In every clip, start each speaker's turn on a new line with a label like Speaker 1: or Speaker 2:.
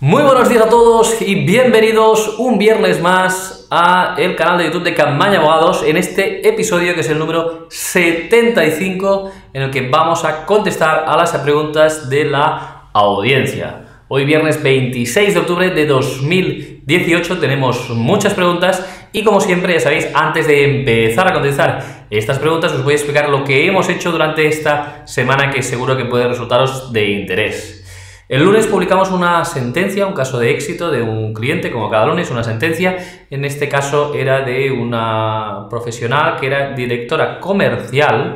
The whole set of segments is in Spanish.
Speaker 1: Muy buenos días a todos y bienvenidos un viernes más a el canal de YouTube de Campanya Abogados en este episodio que es el número 75 en el que vamos a contestar a las preguntas de la audiencia. Hoy viernes 26 de octubre de 2018 tenemos muchas preguntas y como siempre ya sabéis, antes de empezar a contestar estas preguntas os voy a explicar lo que hemos hecho durante esta semana que seguro que puede resultaros de interés. El lunes publicamos una sentencia, un caso de éxito de un cliente, como cada lunes, una sentencia. En este caso era de una profesional que era directora comercial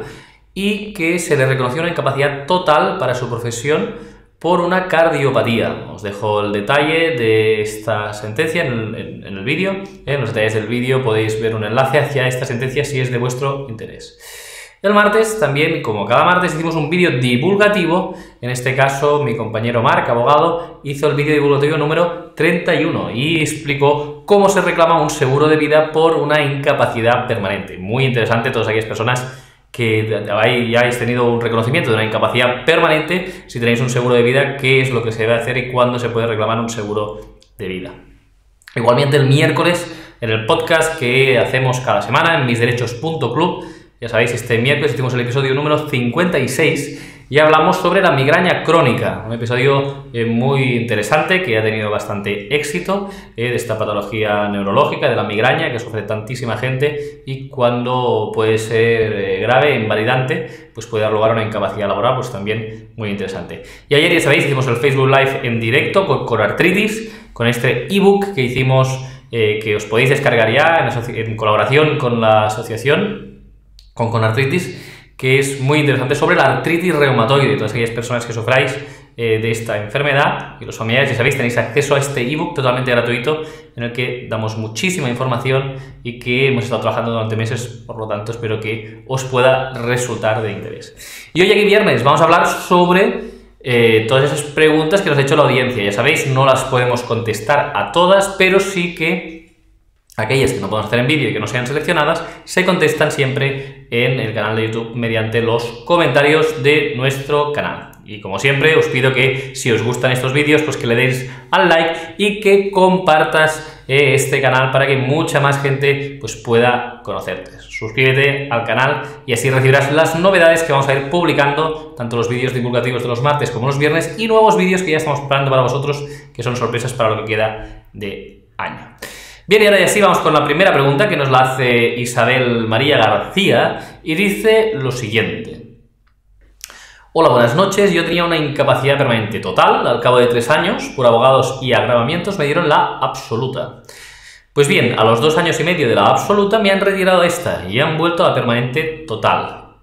Speaker 1: y que se le reconoció una incapacidad total para su profesión por una cardiopatía. Os dejo el detalle de esta sentencia en el vídeo. En los detalles del vídeo podéis ver un enlace hacia esta sentencia si es de vuestro interés. El martes también, como cada martes, hicimos un vídeo divulgativo. En este caso, mi compañero Marc, abogado, hizo el vídeo divulgativo número 31 y explicó cómo se reclama un seguro de vida por una incapacidad permanente. Muy interesante, todas aquellas personas que ya hayáis tenido un reconocimiento de una incapacidad permanente, si tenéis un seguro de vida, qué es lo que se debe hacer y cuándo se puede reclamar un seguro de vida. Igualmente el miércoles, en el podcast que hacemos cada semana en misderechos.club, ya sabéis, este miércoles hicimos el episodio número 56 y hablamos sobre la migraña crónica, un episodio muy interesante que ha tenido bastante éxito, de esta patología neurológica, de la migraña que sufre tantísima gente y cuando puede ser grave, invalidante, pues puede dar lugar a una incapacidad laboral, pues también muy interesante. Y ayer, ya sabéis, hicimos el Facebook Live en directo con artritis, con este ebook que hicimos, que os podéis descargar ya en colaboración con la asociación con artritis, que es muy interesante sobre la artritis reumatoide. Todas aquellas personas que sufráis de esta enfermedad y los familiares, ya sabéis, tenéis acceso a este ebook totalmente gratuito en el que damos muchísima información y que hemos estado trabajando durante meses, por lo tanto espero que os pueda resultar de interés. Y hoy aquí viernes vamos a hablar sobre todas esas preguntas que nos ha hecho la audiencia. Ya sabéis, no las podemos contestar a todas, pero sí que aquellas que no podemos hacer en vídeo y que no sean seleccionadas, se contestan siempre en el canal de YouTube mediante los comentarios de nuestro canal. Y como siempre, os pido que si os gustan estos vídeos, pues que le deis al like y que compartas este canal para que mucha más gente pues pueda conocerte. Suscríbete al canal y así recibirás las novedades que vamos a ir publicando, tanto los vídeos divulgativos de los martes como los viernes y nuevos vídeos que ya estamos preparando para vosotros, que son sorpresas para lo que queda de año. Bien, y ahora ya sí vamos con la primera pregunta que nos la hace Isabel María García y dice lo siguiente. Hola, buenas noches. Yo tenía una incapacidad permanente total. Al cabo de 3 años, por abogados y agravamientos, me dieron la absoluta. Pues bien, a los 2 años y medio de la absoluta me han retirado esta y han vuelto a la permanente total,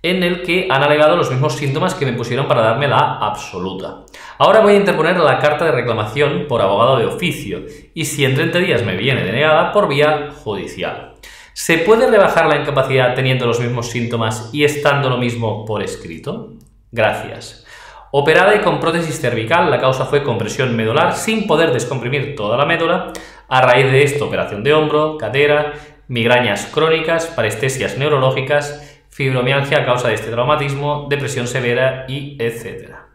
Speaker 1: en el que han alegado los mismos síntomas que me pusieron para darme la absoluta. Ahora voy a interponer la carta de reclamación por abogado de oficio y si en 30 días me viene denegada por vía judicial. ¿Se puede rebajar la incapacidad teniendo los mismos síntomas y estando lo mismo por escrito? Gracias. Operada y con prótesis cervical, la causa fue compresión medular sin poder descomprimir toda la médula. A raíz de esto, operación de hombro, cadera, migrañas crónicas, parestesias neurológicas, fibromialgia a causa de este traumatismo, depresión severa y etcétera.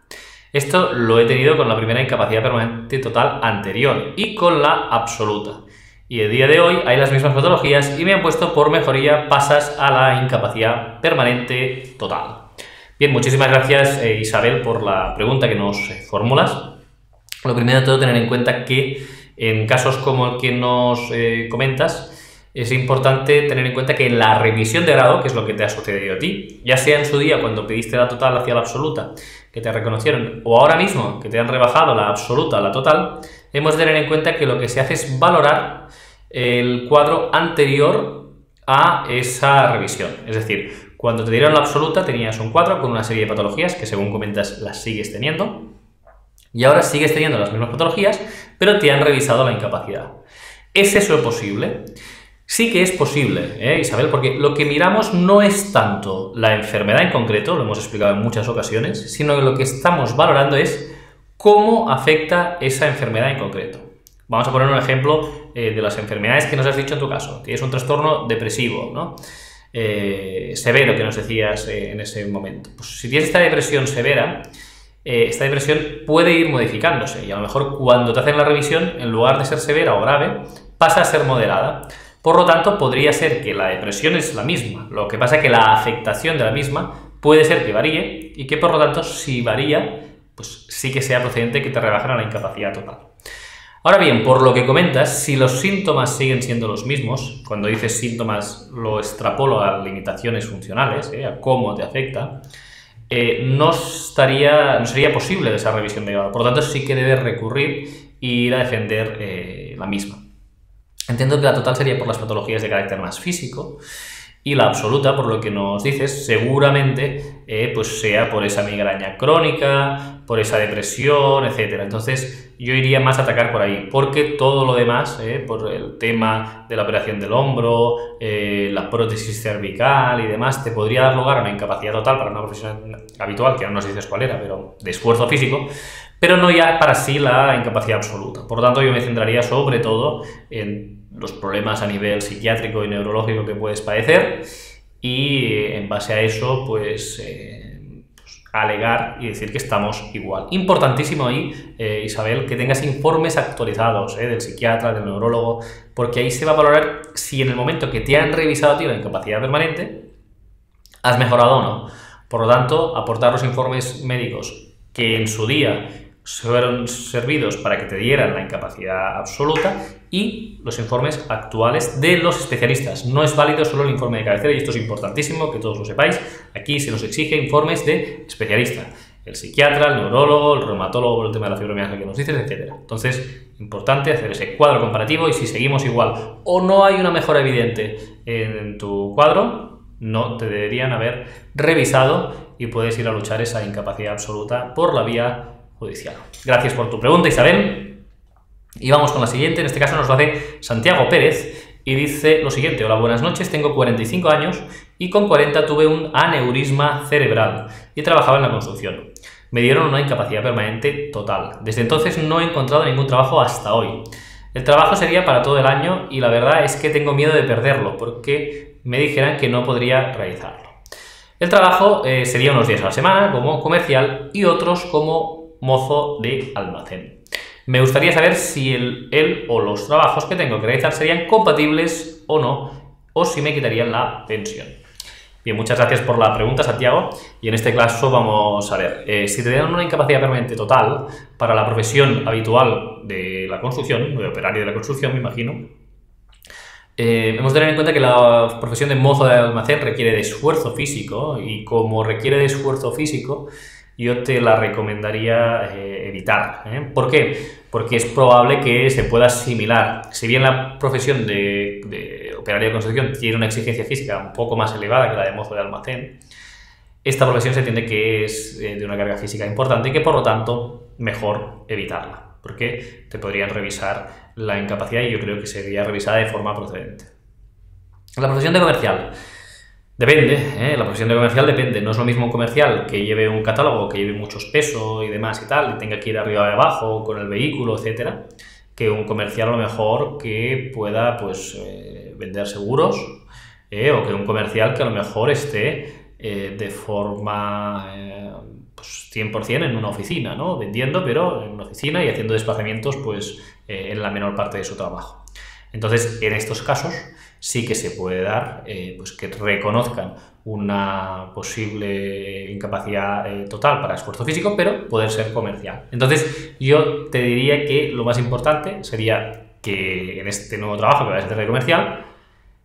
Speaker 1: Esto lo he tenido con la primera incapacidad permanente total anterior y con la absoluta. Y el día de hoy hay las mismas patologías y me han puesto por mejoría pasas a la incapacidad permanente total. Bien, muchísimas gracias Isabel por la pregunta que nos formulas. Lo primero de todo, tener en cuenta que en casos como el que nos comentas, es importante tener en cuenta que en la revisión de grado, que es lo que te ha sucedido a ti, ya sea en su día cuando pediste la total hacia la absoluta, que te reconocieron, o ahora mismo que te han rebajado la absoluta a la total, hemos de tener en cuenta que lo que se hace es valorar el cuadro anterior a esa revisión. Es decir, cuando te dieron la absoluta tenías un cuadro con una serie de patologías que según comentas las sigues teniendo, y ahora sigues teniendo las mismas patologías, pero te han revisado la incapacidad. ¿Es eso posible? Sí que es posible, Isabel, porque lo que miramos no es tanto la enfermedad en concreto, lo hemos explicado en muchas ocasiones, sino que lo que estamos valorando es cómo afecta esa enfermedad en concreto. Vamos a poner un ejemplo de las enfermedades que nos has dicho en tu caso. Tienes un trastorno depresivo, ¿no? Severo, que nos decías en ese momento. Pues si tienes esta depresión severa esta depresión puede ir modificándose y a lo mejor cuando te hacen la revisión, en lugar de ser severa o grave, pasa a ser moderada. Por lo tanto, podría ser que la depresión es la misma, lo que pasa es que la afectación de la misma puede ser que varíe y que por lo tanto, si varía, pues sí que sea procedente que te rebajen a la incapacidad total. Ahora bien, por lo que comentas, si los síntomas siguen siendo los mismos, cuando dices síntomas lo extrapolo a limitaciones funcionales, a cómo te afecta, no sería posible esa revisión de grado. Por lo tanto, sí que debes recurrir e ir a defender la misma. Entiendo que la total sería por las patologías de carácter más físico y la absoluta, por lo que nos dices, seguramente pues sea por esa migraña crónica, por esa depresión, etc. Entonces yo iría más a atacar por ahí, porque todo lo demás, por el tema de la operación del hombro, la prótesis cervical y demás, te podría dar lugar a una incapacidad total para una profesión habitual, que no nos dices cuál era, pero de esfuerzo físico, pero no ya para sí la incapacidad absoluta. Por lo tanto, yo me centraría sobre todo en los problemas a nivel psiquiátrico y neurológico que puedes padecer y en base a eso, pues alegar y decir que estamos igual. Importantísimo ahí, Isabel, que tengas informes actualizados del psiquiatra, del neurólogo, porque ahí se va a valorar si en el momento que te han revisado a ti la incapacidad permanente has mejorado o no. Por lo tanto, aportar los informes médicos que en su día fueron servidos para que te dieran la incapacidad absoluta y los informes actuales de los especialistas. No es válido solo el informe de cabecera y esto es importantísimo que todos lo sepáis. Aquí se nos exige informes de especialista, el psiquiatra, el neurólogo, el reumatólogo por el tema de la fibromialgia que nos dices, etc. Entonces, importante hacer ese cuadro comparativo y si seguimos igual o no hay una mejora evidente en tu cuadro, no te deberían haber revisado y puedes ir a luchar esa incapacidad absoluta por la vía judicial. Gracias por tu pregunta, Isabel. Y vamos con la siguiente. En este caso nos lo hace Santiago Pérez y dice lo siguiente: hola, buenas noches, tengo 45 años y con 40 tuve un aneurisma cerebral y trabajaba en la construcción. Me dieron una incapacidad permanente total. Desde entonces no he encontrado ningún trabajo hasta hoy. El trabajo sería para todo el año y la verdad es que tengo miedo de perderlo porque me dijeran que no podría realizarlo. El trabajo sería unos días a la semana como comercial y otros como mozo de almacén. Me gustaría saber si él o los trabajos que tengo que realizar serían compatibles o no, o si me quitarían la pensión. Bien, muchas gracias por la pregunta, Santiago, y en este caso vamos a ver, si te dan una incapacidad permanente total para la profesión habitual de la construcción, de operario de la construcción, me imagino, hemos de tener en cuenta que la profesión de mozo de almacén requiere de esfuerzo físico y como requiere de esfuerzo físico, yo te la recomendaría evitar. ¿Por qué? Porque es probable que se pueda asimilar. Si bien la profesión de operario de construcción tiene una exigencia física un poco más elevada que la de mozo de almacén, esta profesión se entiende que es de una carga física importante y que por lo tanto mejor evitarla, porque te podrían revisar la incapacidad y yo creo que sería revisada de forma procedente. La profesión de comercial. Depende, la profesión de comercial depende. No es lo mismo un comercial que lleve un catálogo, que lleve muchos pesos y demás y tal, y tenga que ir arriba y abajo con el vehículo, etcétera, que un comercial a lo mejor que pueda pues vender seguros, o que un comercial que a lo mejor esté de forma pues 100% en una oficina, ¿no? Vendiendo, pero en una oficina y haciendo desplazamientos pues en la menor parte de su trabajo. Entonces, en estos casos sí que se puede dar pues que reconozcan una posible incapacidad total para esfuerzo físico, pero poder ser comercial. Entonces, yo te diría que lo más importante sería que en este nuevo trabajo que vas a hacer de comercial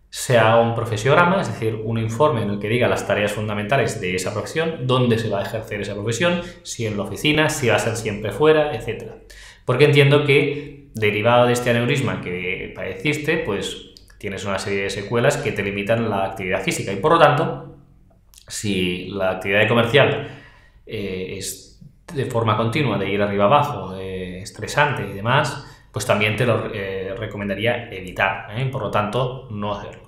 Speaker 1: se haga un profesiograma, es decir, un informe en el que diga las tareas fundamentales de esa profesión, dónde se va a ejercer esa profesión, si en la oficina, si va a ser siempre fuera, etc. Porque entiendo que, derivado de este aneurisma que padeciste, pues tienes una serie de secuelas que te limitan la actividad física y por lo tanto, si la actividad de comercial es de forma continua, de ir arriba abajo, estresante y demás, pues también te lo recomendaría evitar, por lo tanto, no hacerlo.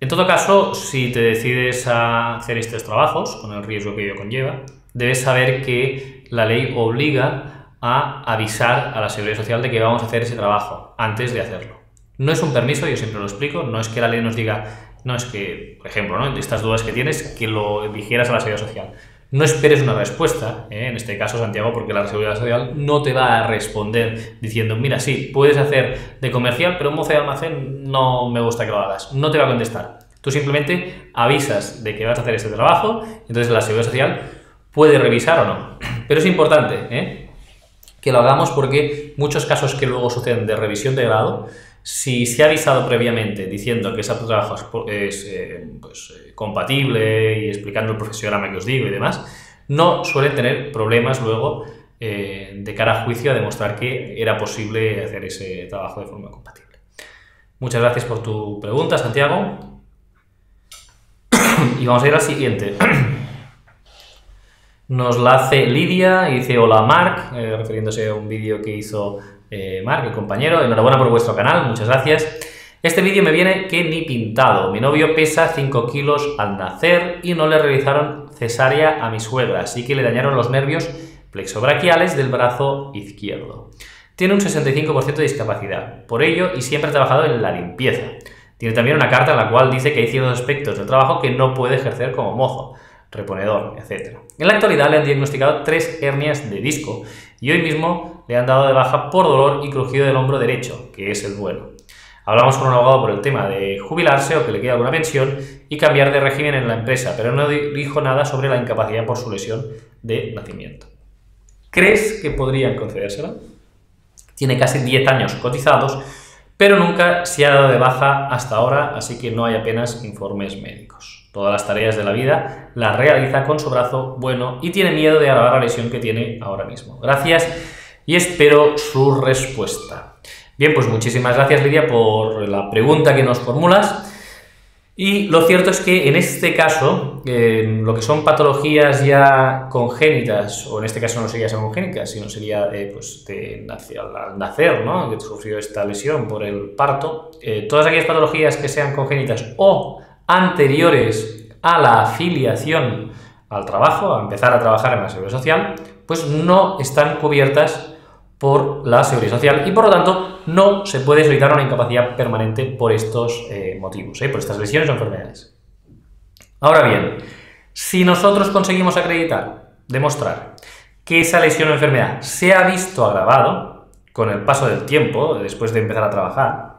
Speaker 1: En todo caso, si te decides a hacer estos trabajos, con el riesgo que ello conlleva, debes saber que la ley obliga a avisar a la Seguridad Social de que vamos a hacer ese trabajo antes de hacerlo. No es un permiso, yo siempre lo explico, no es que la ley nos diga, no es que, por ejemplo, ¿no? De estas dudas que tienes, que lo dijeras a la Seguridad Social. No esperes una respuesta, en este caso, Santiago, porque la Seguridad Social no te va a responder diciendo, mira, sí, puedes hacer de comercial, pero mozo de almacén no me gusta que lo hagas. No te va a contestar. Tú simplemente avisas de que vas a hacer este trabajo, entonces la Seguridad Social puede revisar o no. Pero es importante, que lo hagamos porque muchos casos que luego suceden de revisión de grado, si se ha avisado previamente diciendo que ese trabajo es compatible y explicando el profesional que os digo y demás, no suelen tener problemas luego de cara a juicio a demostrar que era posible hacer ese trabajo de forma compatible. Muchas gracias por tu pregunta, Santiago. Y vamos a ir al siguiente. Nos la hace Lidia y dice: hola Marc, refiriéndose a un vídeo que hizo Marc, el compañero. Enhorabuena por vuestro canal, muchas gracias. Este vídeo me viene que ni pintado. Mi novio pesa 5 kilos al nacer y no le realizaron cesárea a mi suegra, así que le dañaron los nervios plexobraquiales del brazo izquierdo. Tiene un 65% de discapacidad, por ello y siempre ha trabajado en la limpieza. Tiene también una carta en la cual dice que hay ciertos aspectos del trabajo que no puede ejercer como mozo, reponedor, etc. En la actualidad le han diagnosticado 3 hernias de disco y hoy mismo le han dado de baja por dolor y crujido del hombro derecho, que es el bueno. Hablamos con un abogado por el tema de jubilarse o que le quede alguna pensión y cambiar de régimen en la empresa, pero no dijo nada sobre la incapacidad por su lesión de nacimiento. ¿Crees que podrían concedérsela? Tiene casi 10 años cotizados, pero nunca se ha dado de baja hasta ahora, así que no hay apenas informes médicos. Todas las tareas de la vida las realiza con su brazo bueno y tiene miedo de agravar la lesión que tiene ahora mismo. Gracias y espero su respuesta. Bien, pues muchísimas gracias, Lidia, por la pregunta que nos formulas. Y lo cierto es que en este caso, lo que son patologías ya congénitas, o en este caso no sería congénitas, sino sería al nacer, ¿no?, que sufrió esta lesión por el parto, todas aquellas patologías que sean congénitas o anteriores a la afiliación al trabajo, a empezar a trabajar en la Seguridad Social, pues no están cubiertas por la Seguridad Social y por lo tanto no se puede solicitar una incapacidad permanente por estos motivos, por estas lesiones o enfermedades. Ahora bien, si nosotros conseguimos acreditar, demostrar que esa lesión o enfermedad se ha visto agravado con el paso del tiempo, después de empezar a trabajar,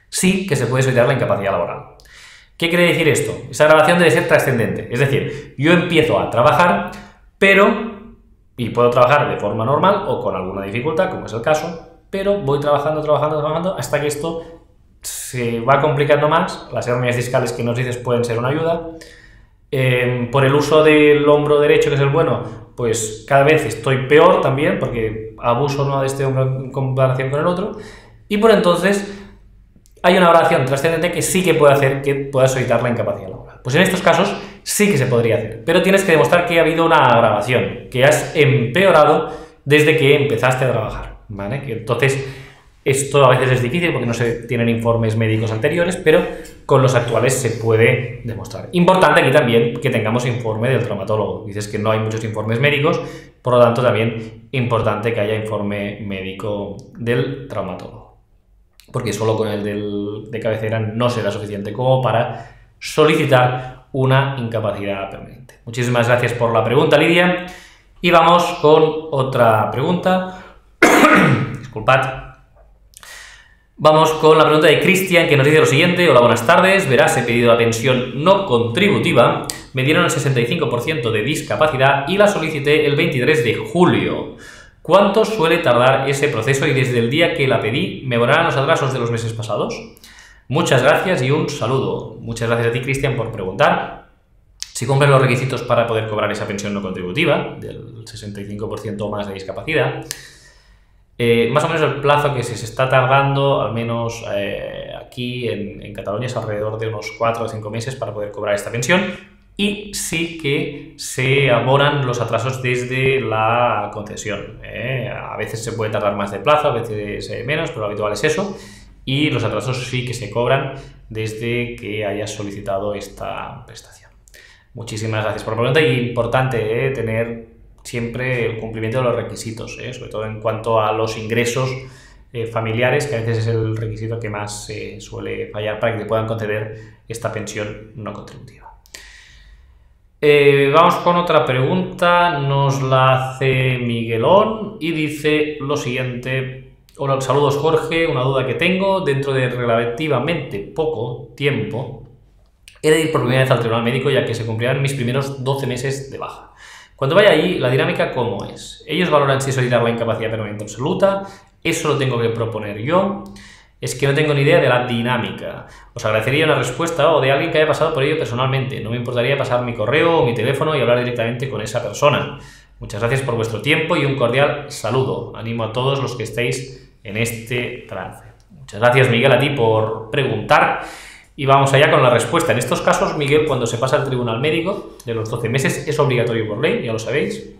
Speaker 1: sí que se puede solicitar la incapacidad laboral. ¿Qué quiere decir esto? Esa agravación debe ser trascendente, es decir, yo empiezo a trabajar, y puedo trabajar de forma normal o con alguna dificultad, como es el caso, pero voy trabajando hasta que esto se va complicando más. Las hernias discales que nos dices pueden ser una ayuda. Por el uso del hombro derecho, que es el bueno, pues cada vez estoy peor también, porque abuso no de este hombro en comparación con el otro, y por entonces hay una agravación trascendente que sí que puede hacer que puedas solicitar la incapacidad laboral. Pues en estos casos sí que se podría hacer, pero tienes que demostrar que ha habido una agravación, que has empeorado desde que empezaste a trabajar, ¿vale? Que entonces esto a veces es difícil porque no se tienen informes médicos anteriores, pero con los actuales se puede demostrar. Importante aquí también que tengamos informe del traumatólogo. Dices que no hay muchos informes médicos, por lo tanto también importante que haya informe médico del traumatólogo, porque solo con el de cabecera no será suficiente como para solicitar una incapacidad permanente. Muchísimas gracias por la pregunta, Lidia. Y vamos con otra pregunta. Disculpad. Vamos con la pregunta de Cristian, que nos dice lo siguiente: hola, buenas tardes. Verás, he pedido la pensión no contributiva, me dieron el 65% de discapacidad y la solicité el 23 de julio. ¿Cuánto suele tardar ese proceso y desde el día que la pedí, me borrarán los atrasos de los meses pasados? Muchas gracias y un saludo. Muchas gracias a ti, Cristian, por preguntar. Si cumples los requisitos para poder cobrar esa pensión no contributiva, del 65% o más de discapacidad, más o menos el plazo que se está tardando, al menos aquí en Cataluña, es alrededor de unos 4 o 5 meses para poder cobrar esta pensión, y sí que se abonan los atrasos desde la concesión. A veces se puede tardar más de plazo, a veces menos, pero lo habitual es eso. Y los atrasos sí que se cobran desde que hayas solicitado esta prestación. Muchísimas gracias por la pregunta, y importante tener siempre el cumplimiento de los requisitos, sobre todo en cuanto a los ingresos familiares, que a veces es el requisito que más suele fallar para que te puedan conceder esta pensión no contributiva. Vamos con otra pregunta, nos la hace Miguelón y dice lo siguiente. Hola, saludos Jorge, una duda que tengo, dentro de relativamente poco tiempo he de ir por primera vez al tribunal médico ya que se cumplirán mis primeros 12 meses de baja. Cuando vaya allí, la dinámica ¿cómo es? Ellos valoran si solicitar la incapacidad permanente absoluta, eso lo tengo que proponer yo. Es que no tengo ni idea de la dinámica. Os agradecería una respuesta o de alguien que haya pasado por ello personalmente. No me importaría pasar mi correo o mi teléfono y hablar directamente con esa persona. Muchas gracias por vuestro tiempo y un cordial saludo. Animo a todos los que estéis en este trance. Muchas gracias, Miguel, a ti por preguntar. Y vamos allá con la respuesta. En estos casos, Miguel, cuando se pasa al tribunal médico de los 12 meses, es obligatorio por ley, ya lo sabéis.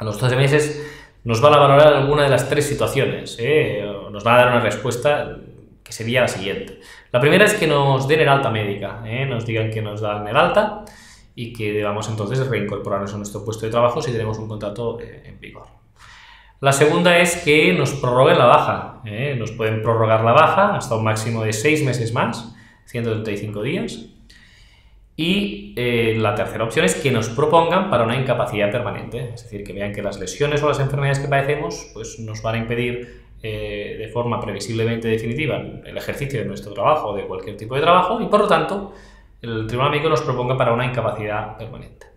Speaker 1: A los 12 meses nos van a valorar alguna de las tres situaciones, nos van a dar una respuesta que sería la siguiente. La primera es que nos den el alta médica, nos digan que nos dan el alta y que debamos entonces reincorporarnos a nuestro puesto de trabajo si tenemos un contrato en vigor. La segunda es que nos prorroguen la baja, nos pueden prorrogar la baja hasta un máximo de 6 meses más, 135 días. Y la tercera opción es que nos propongan para una incapacidad permanente, es decir, que vean que las lesiones o las enfermedades que padecemos pues, nos van a impedir de forma previsiblemente definitiva el ejercicio de nuestro trabajo o de cualquier tipo de trabajo y por lo tanto el tribunal médico nos proponga para una incapacidad permanente.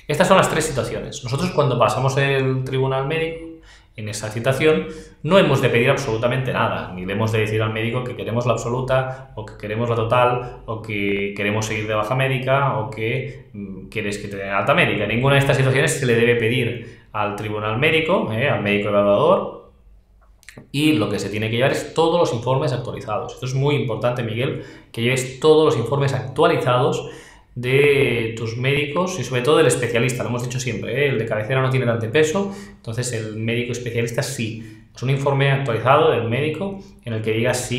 Speaker 1: Estas son las tres situaciones. Nosotros cuando pasamos el tribunal médico, en esa situación, no hemos de pedir absolutamente nada, ni le hemos de decir al médico que queremos la absoluta, o que queremos la total, o que queremos seguir de baja médica, o que quieres que te den alta médica. En ninguna de estas situaciones se le debe pedir al tribunal médico, al médico evaluador, y lo que se tiene que llevar es todos los informes actualizados. Esto es muy importante, Miguel, que lleves todos los informes actualizados de tus médicos y sobre todo del especialista, lo hemos dicho siempre, el de cabecera no tiene tanto peso, entonces el médico especialista sí. Es un informe actualizado del médico en el que digas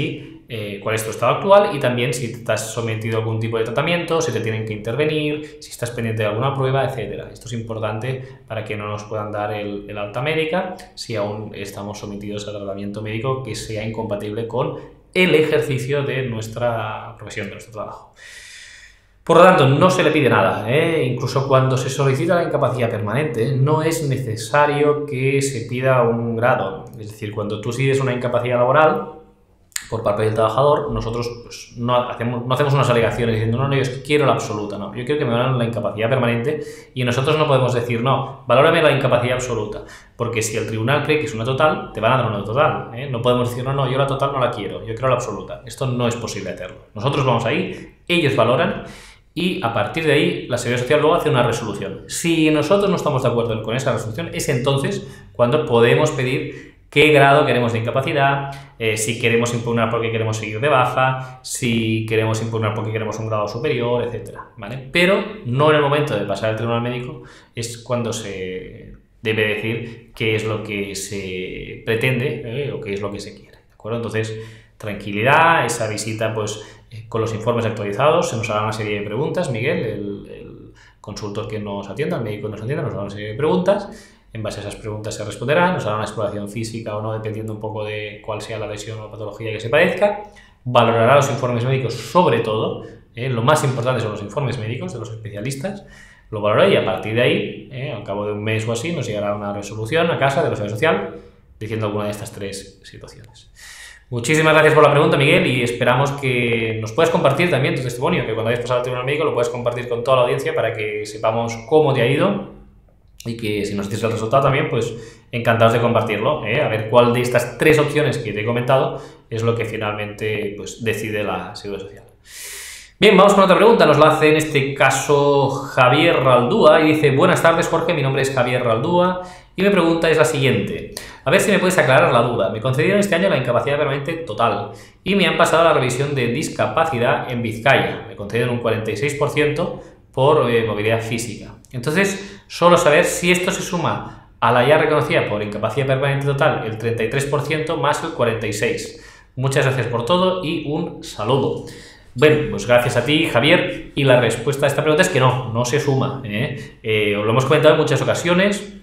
Speaker 1: cuál es tu estado actual y también si te has sometido a algún tipo de tratamiento, si te tienen que intervenir, si estás pendiente de alguna prueba, etc. Esto es importante para que no nos puedan dar el alta médica si aún estamos sometidos a tratamiento médico que sea incompatible con el ejercicio de nuestra profesión, de nuestro trabajo. Por lo tanto, no se le pide nada, incluso cuando se solicita la incapacidad permanente, no es necesario que se pida un grado. Es decir, cuando tú sigues una incapacidad laboral por parte del trabajador, nosotros pues, no hacemos unas alegaciones diciendo no, yo es que quiero la absoluta, no, yo quiero que me valoren la incapacidad permanente y nosotros no podemos decir no, valórame la incapacidad absoluta, porque si el tribunal cree que es una total, te van a dar una total, no podemos decir no, yo la total no la quiero, yo quiero la absoluta. Esto no es posible hacerlo. Nosotros vamos ahí, ellos valoran y a partir de ahí la Seguridad Social luego hace una resolución. Si nosotros no estamos de acuerdo con esa resolución, es entonces cuando podemos pedir qué grado queremos de incapacidad, si queremos impugnar porque queremos seguir de baja, si queremos impugnar porque queremos un grado superior, etc. ¿Vale? Pero no en el momento de pasar al tribunal médico, es cuando se debe decir qué es lo que se pretende o qué es lo que se quiere. ¿De acuerdo? Entonces, tranquilidad, esa visita pues con los informes actualizados, se nos hará una serie de preguntas, Miguel, el consultor que nos atienda, el médico que nos atienda, nos hará una serie de preguntas, en base a esas preguntas se responderá, nos hará una exploración física o no, dependiendo un poco de cuál sea la lesión o patología que se padezca, valorará los informes médicos sobre todo, lo más importante son los informes médicos de los especialistas, lo valorará y a partir de ahí, al cabo de un mes o así, nos llegará una resolución a casa de la Seguridad Social diciendo alguna de estas tres situaciones. Muchísimas gracias por la pregunta, Miguel, y esperamos que nos puedas compartir también tu testimonio, que cuando hayas pasado al tribunal médico lo puedas compartir con toda la audiencia para que sepamos cómo te ha ido y que si nos dices el resultado también, pues encantados de compartirlo, a ver cuál de estas tres opciones que te he comentado es lo que finalmente pues, decide la Seguridad Social. Bien, vamos con otra pregunta, nos la hace en este caso Javier Raldúa y dice: buenas tardes Jorge, mi nombre es Javier Raldúa y mi pregunta es la siguiente. A ver si me puedes aclarar la duda. Me concedieron este año la incapacidad permanente total y me han pasado la revisión de discapacidad en Vizcaya. Me concedieron un 46% por movilidad física. Entonces, solo saber si esto se suma a la ya reconocida por incapacidad permanente total el 33% más el 46%. Muchas gracias por todo y un saludo. Bueno, pues gracias a ti, Javier, y la respuesta a esta pregunta es que no se suma. Os lo hemos comentado en muchas ocasiones.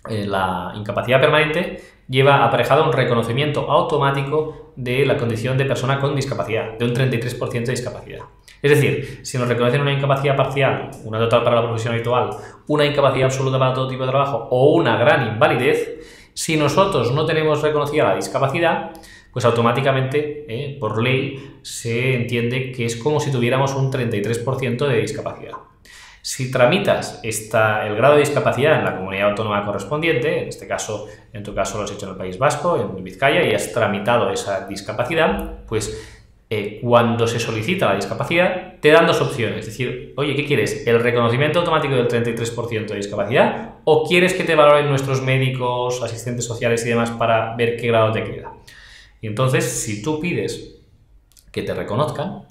Speaker 1: La incapacidad permanente lleva aparejado un reconocimiento automático de la condición de persona con discapacidad, de un 33% de discapacidad. Es decir, si nos reconocen una incapacidad parcial, una total para la profesión habitual, una incapacidad absoluta para todo tipo de trabajo o una gran invalidez, si nosotros no tenemos reconocida la discapacidad, pues automáticamente, por ley, se entiende que es como si tuviéramos un 33% de discapacidad. Si tramitas el grado de discapacidad en la comunidad autónoma correspondiente, en este caso, en tu caso lo has hecho en el País Vasco, en Vizcaya, y has tramitado esa discapacidad, pues cuando se solicita la discapacidad, te dan dos opciones. Es decir, oye, ¿qué quieres? ¿El reconocimiento automático del 33% de discapacidad? ¿O quieres que te valoren nuestros médicos, asistentes sociales y demás para ver qué grado te queda? Y entonces, si tú pides que te reconozcan,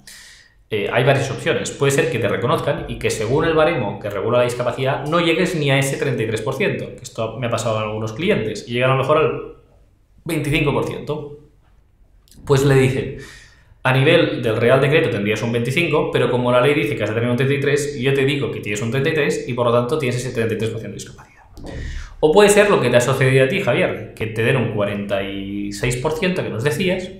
Speaker 1: hay varias opciones. Puede ser que te reconozcan y que según el baremo que regula la discapacidad no llegues ni a ese 33%, que esto me ha pasado a algunos clientes, y llegan a lo mejor al 25%. Pues le dicen, a nivel del Real Decreto tendrías un 25, pero como la ley dice que has de tener un 33, yo te digo que tienes un 33 y por lo tanto tienes ese 33% de discapacidad. O puede ser lo que te ha sucedido a ti, Javier, que te den un 46% que nos decías,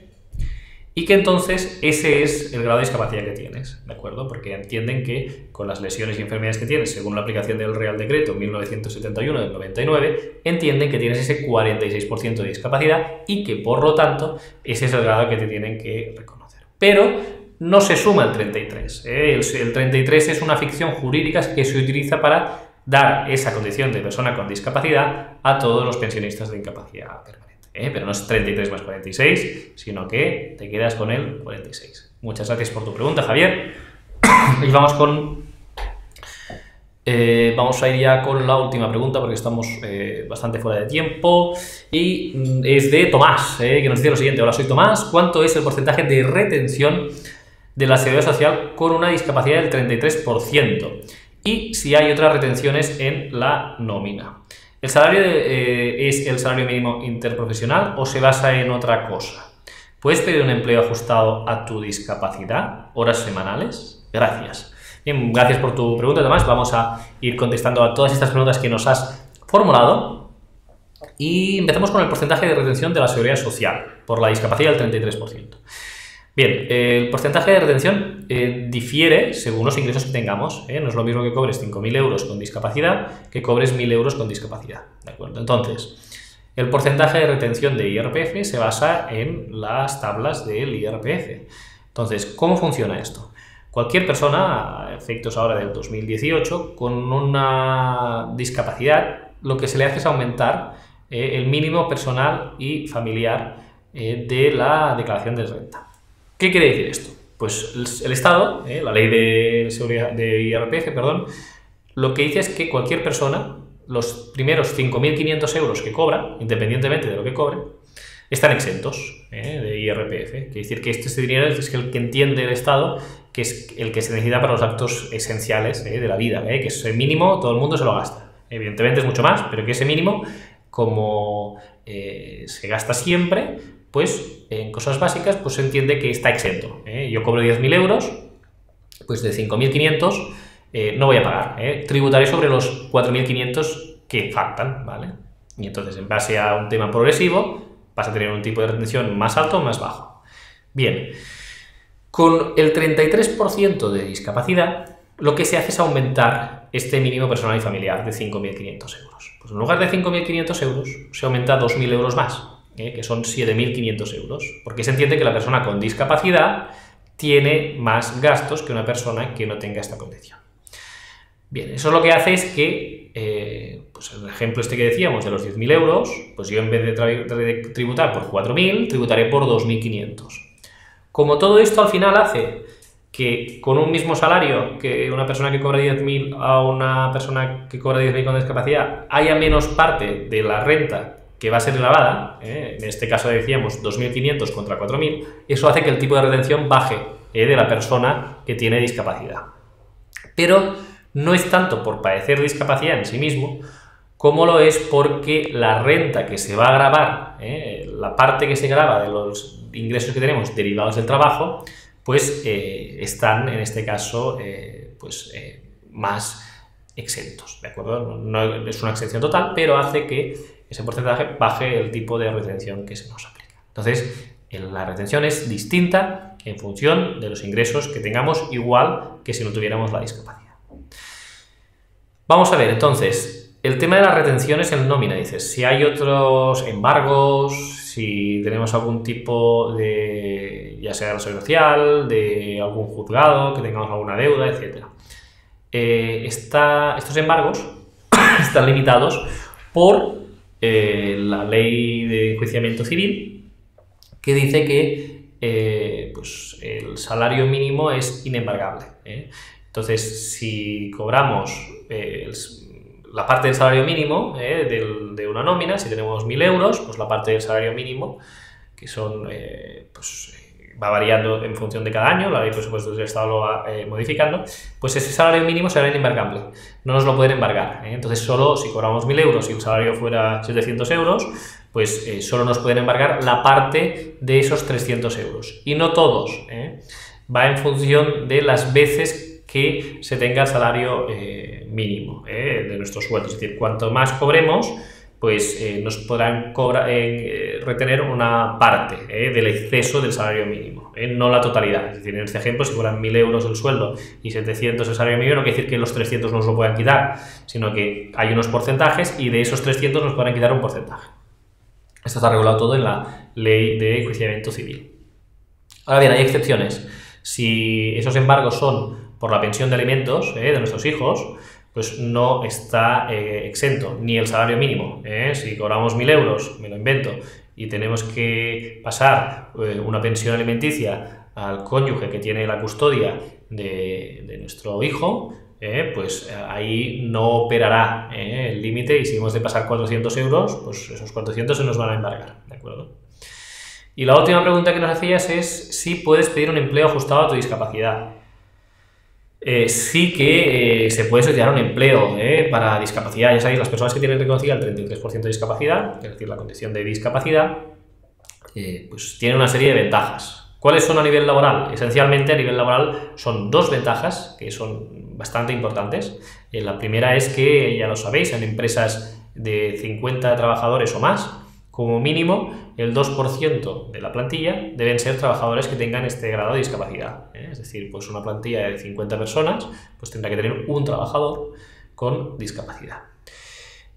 Speaker 1: y que entonces ese es el grado de discapacidad que tienes, ¿de acuerdo? Porque entienden que con las lesiones y enfermedades que tienes, según la aplicación del Real Decreto 1971 del 99, entienden que tienes ese 46% de discapacidad y que, por lo tanto, ese es el grado que te tienen que reconocer. Pero no se suma el 33. El 33 es una ficción jurídica que se utiliza para dar esa condición de persona con discapacidad a todos los pensionistas de incapacidad permanente. Pero no es 33 más 46, sino que te quedas con el 46. Muchas gracias por tu pregunta, Javier. Y vamos a ir ya con la última pregunta porque estamos bastante fuera de tiempo. Y es de Tomás, que nos dice lo siguiente. Hola, soy Tomás. ¿Cuánto es el porcentaje de retención de la Seguridad Social con una discapacidad del 33%? Y si hay otras retenciones en la nómina. ¿El salario es el salario mínimo interprofesional o se basa en otra cosa? ¿Puedes pedir un empleo ajustado a tu discapacidad? ¿Horas semanales? Gracias. Bien, gracias por tu pregunta, Tomás. Vamos a ir contestando a todas estas preguntas que nos has formulado. Y empezamos con el porcentaje de retención de la Seguridad Social por la discapacidad del 33%. Bien, el porcentaje de retención difiere según los ingresos que tengamos. No es lo mismo que cobres 5.000 euros con discapacidad que cobres 1.000 euros con discapacidad. ¿De acuerdo? Entonces, el porcentaje de retención de IRPF se basa en las tablas del IRPF. Entonces, ¿cómo funciona esto? Cualquier persona, a efectos ahora del 2018, con una discapacidad, lo que se le hace es aumentar el mínimo personal y familiar de la declaración de renta. ¿Qué quiere decir esto? Pues el Estado, la ley de IRPF, lo que dice es que cualquier persona, los primeros 5.500 euros que cobra, independientemente de lo que cobre, están exentos de IRPF. Quiere decir que este dinero es el que entiende el Estado, que es el que se necesita para los actos esenciales de la vida, que ese mínimo todo el mundo se lo gasta. Evidentemente es mucho más, pero que ese mínimo, como se gasta siempre, pues en cosas básicas pues se entiende que está exento. Yo cobro 10.000 euros, pues de 5.500 no voy a pagar. Tributaré sobre los 4.500 que faltan, ¿vale? Y entonces, en base a un tema progresivo, vas a tener un tipo de retención más alto o más bajo. Bien, con el 33% de discapacidad, lo que se hace es aumentar este mínimo personal y familiar de 5.500 euros. Pues en lugar de 5.500 euros, se aumenta 2.000 euros más. Que son 7.500 euros, porque se entiende que la persona con discapacidad tiene más gastos que una persona que no tenga esta condición. Bien, eso lo que hace es que, pues el ejemplo este que decíamos de los 10.000 euros, pues yo en vez de tributar por 4.000, tributaré por 2.500. Como todo esto al final hace que con un mismo salario que una persona que cobra 10.000 a una persona que cobra 10.000 con discapacidad haya menos parte de la renta que va a ser grabada, en este caso decíamos 2.500 contra 4.000, eso hace que el tipo de retención baje de la persona que tiene discapacidad. Pero no es tanto por padecer discapacidad en sí mismo, como lo es porque la renta que se va a grabar, la parte que se graba de los ingresos que tenemos derivados del trabajo, pues están en este caso más exentos, ¿de acuerdo? No es una exención total, pero hace que ese porcentaje baje el tipo de retención que se nos aplica. Entonces, la retención es distinta en función de los ingresos que tengamos, igual que si no tuviéramos la discapacidad. Vamos a ver, entonces, el tema de las retenciones en nómina, dices, si hay otros embargos, si tenemos algún tipo de, ya sea de la Seguridad Social, de algún juzgado, que tengamos alguna deuda, etc. Estos embargos están limitados por la ley de enjuiciamiento civil, que dice que pues el salario mínimo es inembargable. Entonces, si cobramos la parte del salario mínimo de una nómina, si tenemos 1.000 euros, pues la parte del salario mínimo, que son, va variando en función de cada año, la ley de presupuestos del Estado lo va modificando, pues ese salario mínimo será inembargable, no nos lo pueden embargar. Entonces, solo si cobramos 1.000 euros y el salario fuera 700 euros, pues solo nos pueden embargar la parte de esos 300 euros. Y no todos, va en función de las veces que se tenga el salario mínimo de nuestro sueldo. Es decir, cuanto más cobremos, pues nos podrán retener una parte del exceso del salario mínimo, no la totalidad. Es decir, en este ejemplo, si fueran 1.000 euros el sueldo y 700 el salario mínimo, no quiere decir que los 300 nos lo puedan quitar, sino que hay unos porcentajes y de esos 300 nos podrán quitar un porcentaje. Esto está regulado todo en la ley de enjuiciamiento civil. Ahora bien, hay excepciones. Si esos embargos son por la pensión de alimentos de nuestros hijos, pues no está exento ni el salario mínimo. Si cobramos 1.000 euros, me lo invento, y tenemos que pasar una pensión alimenticia al cónyuge que tiene la custodia de nuestro hijo, pues ahí no operará el límite, y si hemos de pasar 400 euros, pues esos 400 se nos van a embargar, ¿de acuerdo? Y la última pregunta que nos hacías es si puedes pedir un empleo ajustado a tu discapacidad. Sí que se puede solicitar un empleo para discapacidad. Ya sabéis, las personas que tienen reconocida el 33% de discapacidad, es decir, la condición de discapacidad, pues tienen una serie de ventajas. ¿Cuáles son a nivel laboral? Esencialmente a nivel laboral son dos ventajas que son bastante importantes. La primera es que, ya lo sabéis, en empresas de 50 trabajadores o más, como mínimo el 2% de la plantilla deben ser trabajadores que tengan este grado de discapacidad. Es decir, pues una plantilla de 50 personas pues tendrá que tener un trabajador con discapacidad.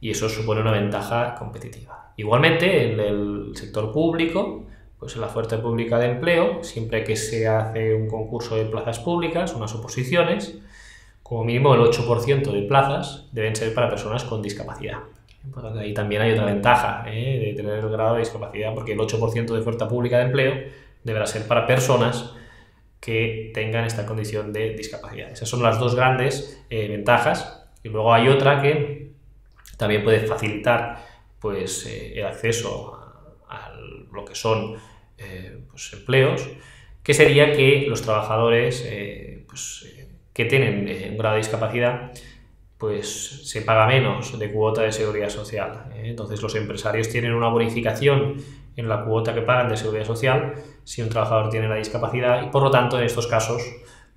Speaker 1: Y eso supone una ventaja competitiva. Igualmente, en el sector público, pues en la oferta pública de empleo, siempre que se hace un concurso de plazas públicas, unas oposiciones, como mínimo el 8% de plazas deben ser para personas con discapacidad. Ahí también hay otra ventaja de tener el grado de discapacidad, porque el 8% de oferta pública de empleo deberá ser para personas que tengan esta condición de discapacidad. Esas son las dos grandes ventajas. Y luego hay otra que también puede facilitar pues, el acceso a lo que son pues, empleos, que sería que los trabajadores que tienen un grado de discapacidad pues se paga menos de cuota de seguridad social. Entonces los empresarios tienen una bonificación en la cuota que pagan de seguridad social si un trabajador tiene la discapacidad, y por lo tanto en estos casos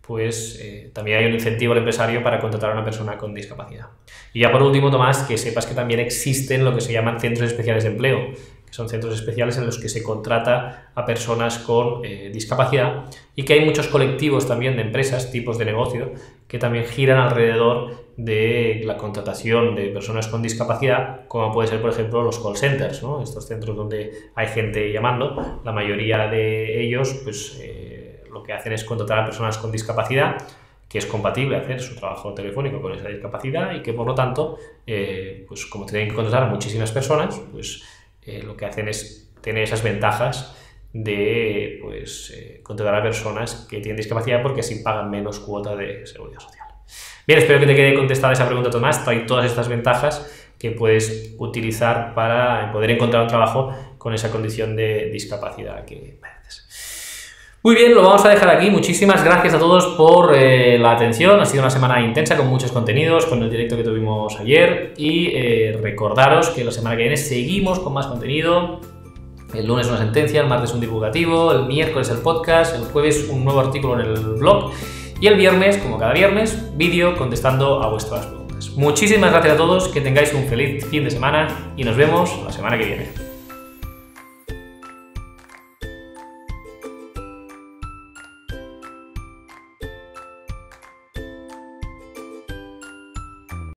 Speaker 1: pues también hay un incentivo al empresario para contratar a una persona con discapacidad. Y ya por último, Tomás, que sepas que también existen lo que se llaman centros especiales de empleo, que son centros especiales en los que se contrata a personas con discapacidad, y que hay muchos colectivos también de empresas, tipos de negocio, que también giran alrededor de la contratación de personas con discapacidad, como puede ser, por ejemplo, los call centers, ¿no? Estos centros donde hay gente llamando. La mayoría de ellos pues, lo que hacen es contratar a personas con discapacidad, que es compatible hacer su trabajo telefónico con esa discapacidad, y que por lo tanto, pues como tienen que contratar a muchísimas personas, pues lo que hacen es tener esas ventajas de pues, contratar a personas que tienen discapacidad, porque así pagan menos cuota de seguridad social. Bien, espero que te quede contestada esa pregunta, Tomás. Trae todas estas ventajas que puedes utilizar para poder encontrar un trabajo con esa condición de discapacidad que mereces. Muy bien, lo vamos a dejar aquí. Muchísimas gracias a todos por la atención. Ha sido una semana intensa con muchos contenidos, con el directo que tuvimos ayer, y recordaros que la semana que viene seguimos con más contenido. El lunes una sentencia, el martes un divulgativo, el miércoles el podcast, el jueves un nuevo artículo en el blog, y el viernes, como cada viernes, vídeo contestando a vuestras preguntas. Muchísimas gracias a todos, que tengáis un feliz fin de semana y nos vemos la semana que viene.